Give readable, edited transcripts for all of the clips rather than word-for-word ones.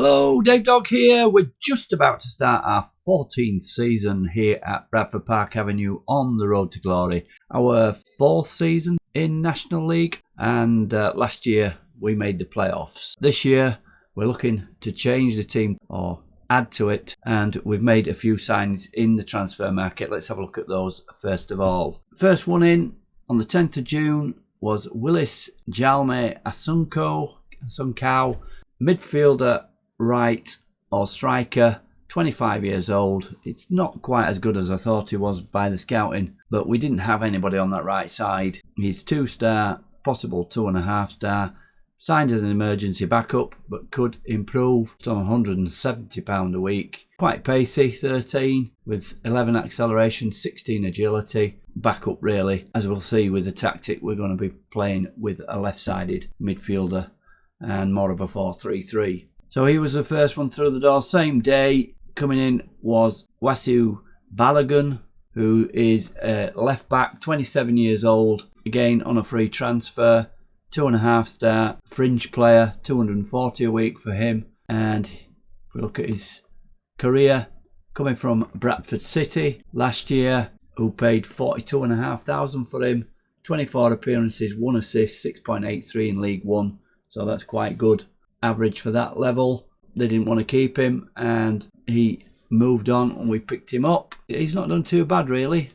Hello, Dave Dog here. We're just about to start our 14th season here at Bradford Park Avenue on the road to glory. Our 4th season in National League, and last year we made the playoffs. This year we're looking to change the team or add to it, and we've made a few signings in the transfer market. Let's have a look at those first of all. First one in on the 10th of June was Willis Jalme Asunkau, midfielder, right or striker, 25 years old. It's not quite as good as I thought he was by the scouting, but we didn't have anybody on that right side. He's 2-star, possible 2.5-star, signed as an emergency backup, but could improve. It's on £170 a week. Quite pacey, 13, with 11 acceleration, 16 agility. Backup really, as we'll see with the tactic we're going to be playing with a left-sided midfielder and more of a 4-3-3. So he was the first one through the door. Same day coming in was Wasu Balogun, who is a left back, 27 years old, again on a free transfer, 2.5-star, fringe player, 240 a week for him. And if we look at his career, coming from Bradford City last year, who paid $42,500 for him, 24 appearances, 1 assist, 6.83 in League One. So that's quite good average for that level. They didn't want to keep him and he moved on and we picked him up. He's not done too bad really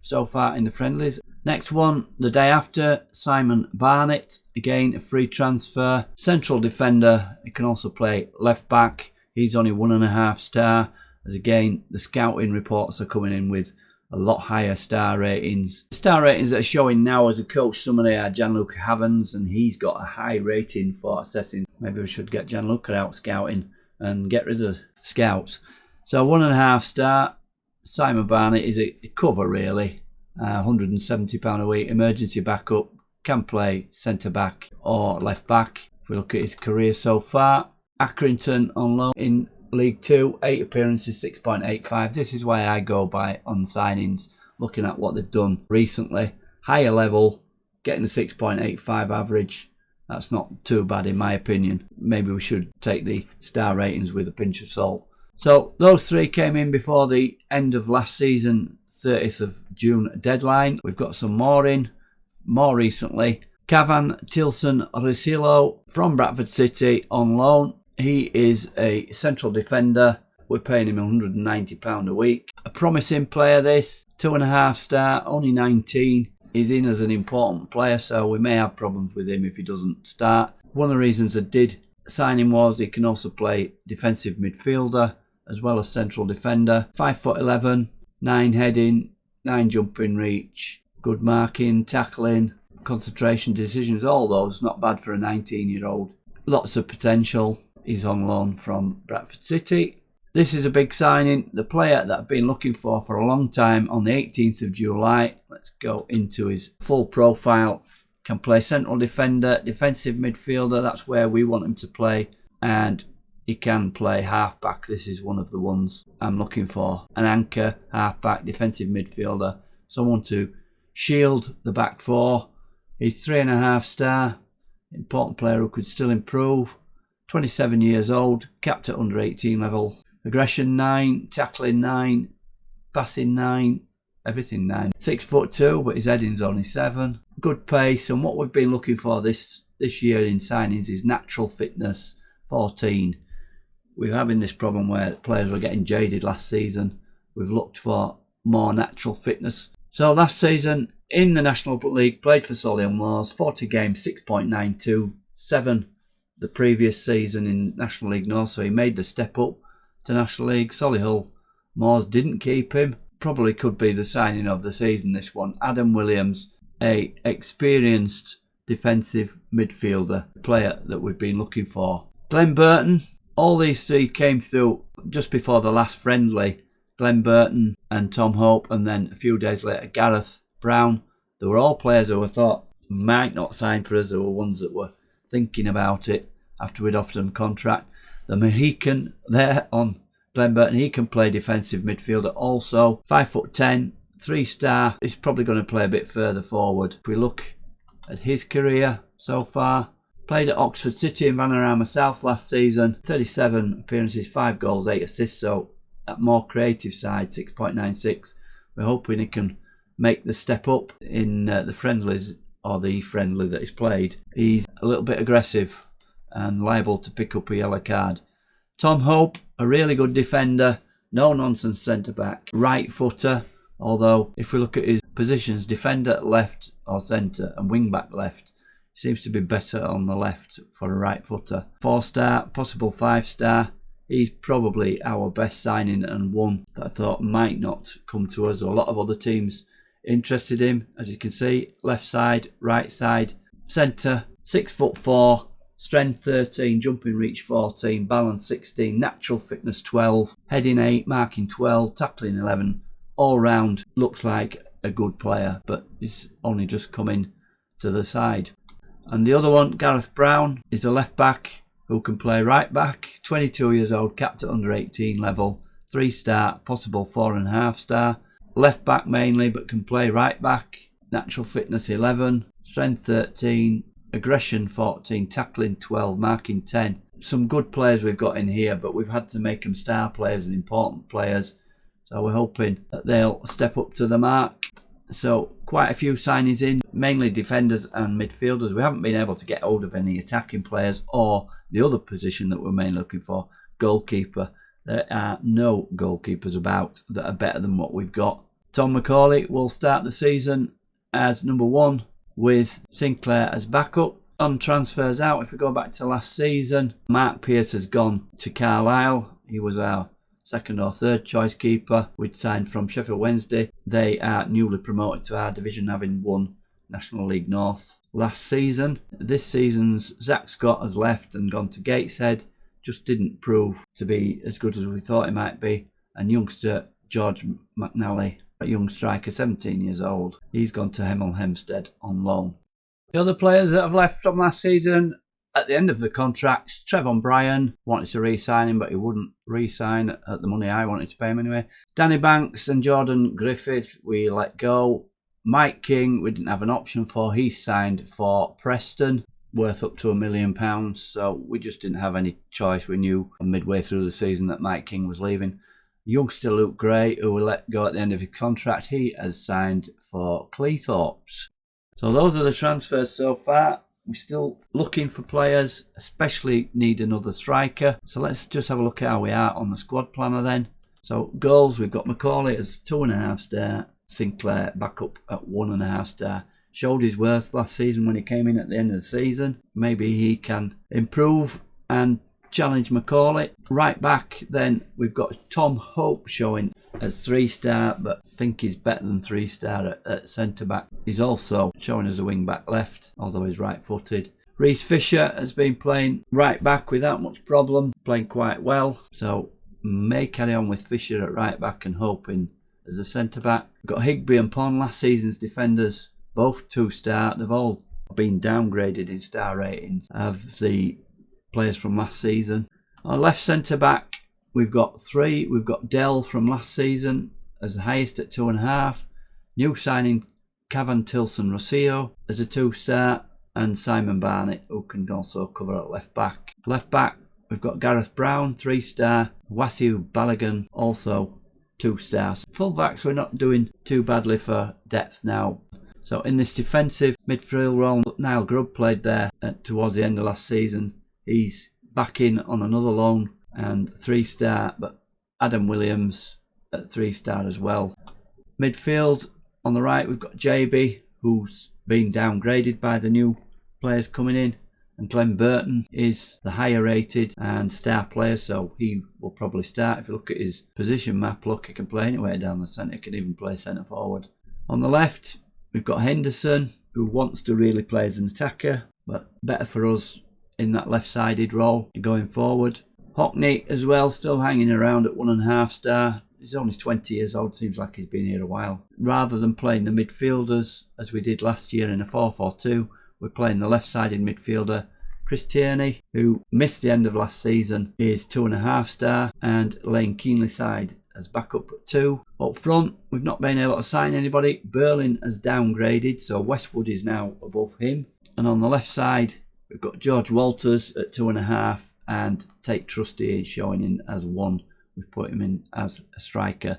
so far in the friendlies. Next one, the day after, Simon Barnett, again a free transfer, central defender. He can also play left back. He's only 1.5-star, as again the scouting reports are coming in with a lot higher star ratings. The star ratings that are showing now as a coach summary are Gianluca Havens, and he's got a high rating for assessing. Maybe we should get Gianluca out scouting and get rid of scouts. So 1.5-star, Simon Barnett is a cover really, £170 a week, emergency backup, can play centre back or left back. If we look at his career so far, Accrington on loan in League 2, 8 appearances, 6.85. This is why I go by on signings, looking at what they've done recently. Higher level, getting a 6.85 average. That's not too bad in my opinion. Maybe we should take the star ratings with a pinch of salt. So those three came in before the end of last season, 30th of June deadline. We've got some more in, more recently. Cavan Tilson Risilo from Bradford City on loan. He is a central defender. We're paying him £190 a week. A promising player this, 2.5-star, only 19. He's in as an important player, so we may have problems with him if he doesn't start. One of the reasons I did sign him was he can also play defensive midfielder as well as central defender. 5'11", 9 heading, 9 jumping reach, good marking, tackling, concentration, decisions, all those. Not bad for a 19-year-old. Lots of potential. He's on loan from Bradford City. This is a big signing, the player that I've been looking for a long time. On the 18th of July, let's go into his full profile. Can play central defender, defensive midfielder, that's where we want him to play, and he can play half-back. This is one of the ones I'm looking for. An anchor, half-back, defensive midfielder, someone to shield the back four. He's 3.5-star, important player who could still improve. 27 years old, capped at under 18 level. Aggression 9, tackling 9, passing 9, everything 9. 6'2", but his heading's only 7. Good pace, and what we've been looking for this year in signings is natural fitness, 14. We're having this problem where players were getting jaded last season. We've looked for more natural fitness. So last season in the National League, played for Solihull Moors, 40 games, 6.92, 7 the previous season in National League North, so he made the step up to National League. Solihull Moors didn't keep him. Probably could be the signing of the season, this one. Adam Williams, a experienced defensive midfielder, player that we've been looking for. Glenn Burton, all these three came through just before the last friendly. Glenn Burton and Tom Hope, and then a few days later Gareth Brown. They were all players who I thought might not sign for us. They were ones that were thinking about it after we'd offered him a contract. The Mohican there on Glenn Burton, he can play defensive midfielder also. 5'10", 3-star. He's probably going to play a bit further forward. If we look at his career so far, Played at Oxford City and Vanarama South last season. 37 appearances, 5 goals, 8 assists. So that more creative side, 6.96. We're hoping he can make the step up in the friendlies, or the friendly that he's played. He's a little bit aggressive and liable to pick up a yellow card. Tom Hope, a really good defender, no nonsense centre back, right footer. Although if we look at his positions, defender left or centre and wing back left, seems to be better on the left for a right footer. 4-star, possible 5-star. He's probably our best signing and one that I thought might not come to us. A lot of other teams interested in. As you can see, left side, right side, centre, 6'4", strength 13, jumping reach 14, balance 16, natural fitness 12, heading 8, marking 12, tackling 11. All round looks like a good player, but he's only just coming to the side. And the other one, Gareth Brown, is a left back who can play right back, 22 years old, capped at under 18 level, 3-star, possible 4.5-star. Left back mainly, but can play right back, natural fitness 11, strength 13, aggression 14, tackling 12, marking 10. Some good players we've got in here, but we've had to make them star players and important players. So we're hoping that they'll step up to the mark. So quite a few signings in, mainly defenders and midfielders. We haven't been able to get hold of any attacking players or the other position that we're mainly looking for, goalkeeper. There are no goalkeepers about that are better than what we've got. Tom McCauley will start the season as number 1 with Sinclair as backup. On transfers out, if we go back to last season, Mark Pearce has gone to Carlisle. He was our second or third choice keeper. We'd signed from Sheffield Wednesday. They are newly promoted to our division, having won National League North last season. This season's Zach Scott has left and gone to Gateshead. Just didn't prove to be as good as we thought he might be. And youngster George McNally, a young striker, 17 years old, he's gone to Hemel Hempstead on loan. The other players that have left from last season, at the end of the contracts, Trevon Bryan wanted to re-sign him, but he wouldn't re-sign at the money I wanted to pay him anyway. Danny Banks and Jordan Griffith, we let go. Mike King, we didn't have an option for. He signed for Preston, worth up to £1 million. So we just didn't have any choice. We knew midway through the season that Mike King was leaving. Youngster Luke Gray, who we let go at the end of his contract, he has signed for Cleethorpes. So those are the transfers so far. We're still looking for players, especially need another striker. So let's just have a look at how we are on the squad planner then. So goals, we've got McCauley as 2.5-star, Sinclair back up at 1.5-star. Showed his worth last season when he came in at the end of the season. Maybe he can improve and challenge McCauley. Right back then, we've got Tom Hope showing as 3-star, but I think he's better than 3-star at centre-back. He's also showing as a wing-back left, although he's right-footed. Reece Fisher has been playing right-back without much problem, playing quite well. So may carry on with Fisher at right-back and Hoping as a centre-back. We've got Higby and Pond, last season's defenders, both 2-star. They've all been downgraded in star ratings of the players from last season. Our left centre-back, we've got 3. We've got Dell from last season as the highest at 2.5. New signing Cavan Tilson Rossio as a 2-star, and Simon Barnett, who can also cover at left back. Left back, we've got Gareth Brown, 3-star. Wasiu Balogun, also 2 stars. Full backs, we're not doing too badly for depth now. So in this defensive midfield role, Niall Grubb played there towards the end of last season. He's back in on another loan and 3-star, but Adam Williams at 3-star as well. Midfield, on the right we've got JB, who's been downgraded by the new players coming in, and Glenn Burton is the higher rated and star player, so he will probably start. If you look at his position map, look, he can play anywhere down the centre, he can even play centre forward. On the left we've got Henderson, who wants to really play as an attacker, but better for us in that left-sided role going forward. Hockney as well, still hanging around at 1.5-star. He's only 20 years old, seems like he's been here a while. Rather than playing the midfielders, as we did last year in a 4-4-2, we're playing the left-sided midfielder. Chris Tierney, who missed the end of last season, is 2.5-star, and Lane Keenlyside as backup at 2. Up front, we've not been able to sign anybody. Berlin has downgraded, so Westwood is now above him. And on the left side, We've got George Walters at 2.5 and Tate Trusty showing in as 1. We've put him in as a striker,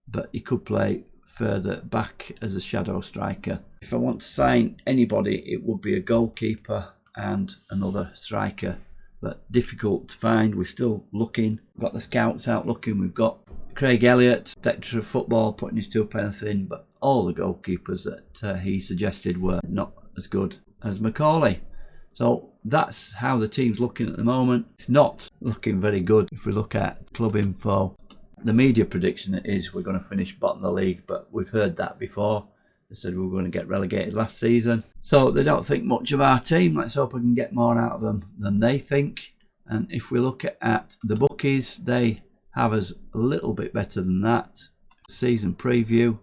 but he could play further back as a shadow striker. If I want to sign anybody, it would be a goalkeeper and another striker, but difficult to find. We're still looking. We've got the scouts out looking. We've got Craig Elliott, Director of Football, putting his 2 pence in, but all the goalkeepers that he suggested were not as good as Macaulay. So that's how the team's looking at the moment. It's not looking very good. If we look at club info, the media prediction is we're going to finish bottom of the league, but we've heard that before. They said we were going to get relegated last season. So they don't think much of our team. Let's hope we can get more out of them than they think. And if we look at the bookies, they have us a little bit better than that. Season preview,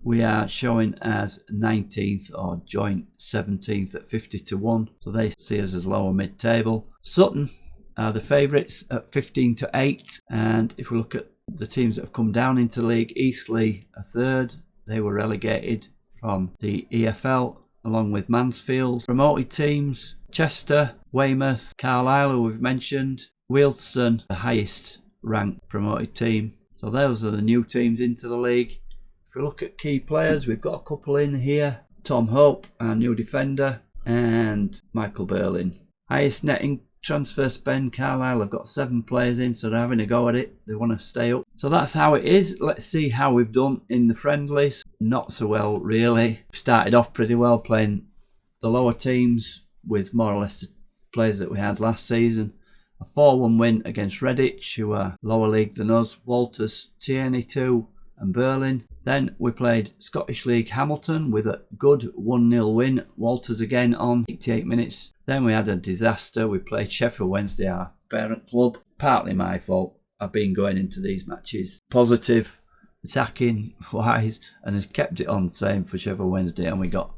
we are showing as 19th or joint 17th at 50-1. So they see us as lower mid-table. Sutton are the favourites at 15-8. And if we look at the teams that have come down into the league, Eastleigh are 3rd. They were relegated from the EFL along with Mansfield. Promoted teams, Chester, Weymouth, Carlisle, who we've mentioned, Wealdstone, the highest ranked promoted team. So those are the new teams into the league. If we look at key players, we've got a couple in here. Tom Hope, our new defender, and Michael Berlin. Highest netting transfer spend, Carlisle have got 7 players in, so they're having a go at it. They want to stay up. So that's how it is. Let's see how we've done in the friendlies. Not so well, really. Started off pretty well playing the lower teams with more or less the players that we had last season. A 4-1 win against Redditch, who are lower league than us. Walters, Tierney 2 and Berlin. Then we played Scottish League Hamilton with a good 1-0 win. Walters again on 88 minutes. Then we had a disaster. We played Sheffield Wednesday, our parent club. Partly my fault. I've been going into these matches positive, attacking wise, and has kept it on the same for Sheffield Wednesday, and we got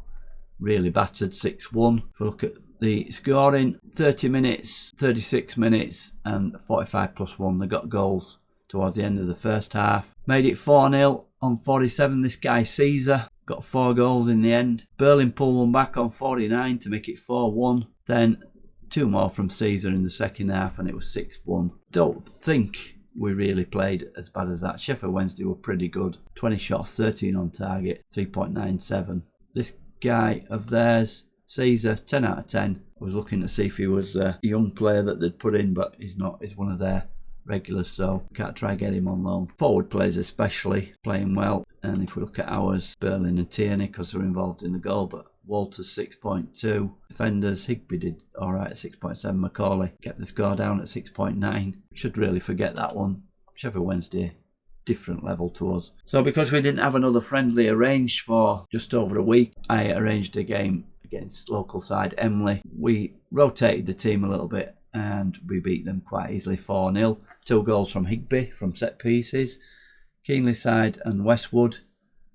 really battered 6-1. If we look at the scoring, 30 minutes, 36 minutes and 45 plus 1. They got goals towards the end of the first half. Made it 4-0 on 47. This guy Caesar got 4 goals in the end. Berlin pulled one back on 49 to make it 4-1. Then 2 more from Caesar in the second half and it was 6-1. Don't think we really played as bad as that. Sheffield Wednesday were pretty good. 20 shots, 13 on target, 3.97. This guy of theirs, Caesar, 10 out of 10. I was looking to see if he was a young player that they'd put in, but he's not. He's one of their regulars, so can't try get him on loan. Forward players especially playing well. And if we look at ours, Berlin and Tierney, because they're involved in the goal, but Walters 6.2. Defenders, Higby did alright at 6.7. Macaulay kept the score down at 6.9. Should really forget that one. Sheffield Wednesday, different level to us. So because we didn't have another friendly arranged for just over a week, I arranged a game against local side Emley. We rotated the team a little bit and we beat them quite easily 4-0. 2 goals from Higby from set pieces. Keenley side and Westwood.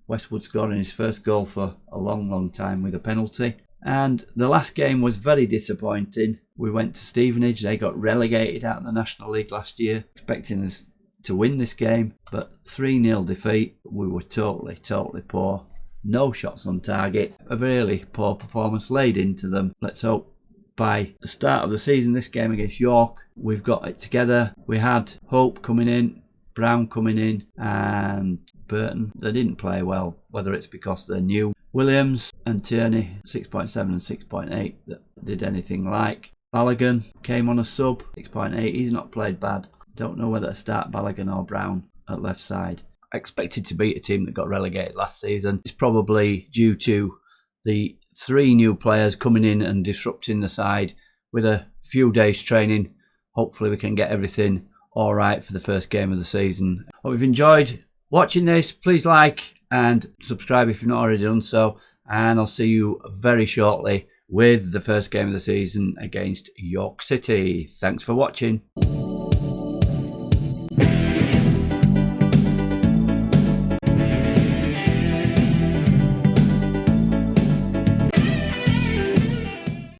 Westwood scoring his first goal for a long time with a penalty. And the last game was very disappointing. We went to Stevenage. They got relegated out of the National League last year, expecting us to win this game, but 3-0 defeat. We were totally poor. No shots on target. A really poor performance laid into them. Let's hope by the start of the season, this game against York, we've got it together. We had Hope coming in, Brown coming in, and Burton. They didn't play well, whether it's because they're new. Williams and Tierney, 6.7 and 6.8, that did anything like. Balogun came on a sub, 6.8. He's not played bad. Don't know whether to start Balogun or Brown at left side. I expected to beat a team that got relegated last season. It's probably due to the 3 new players coming in and disrupting the side with a few days training. Hopefully we can get everything all right for the first game of the season. Hope you've enjoyed watching this. Please like and subscribe if you've not already done so. And I'll see you very shortly with the first game of the season against York City. Thanks for watching.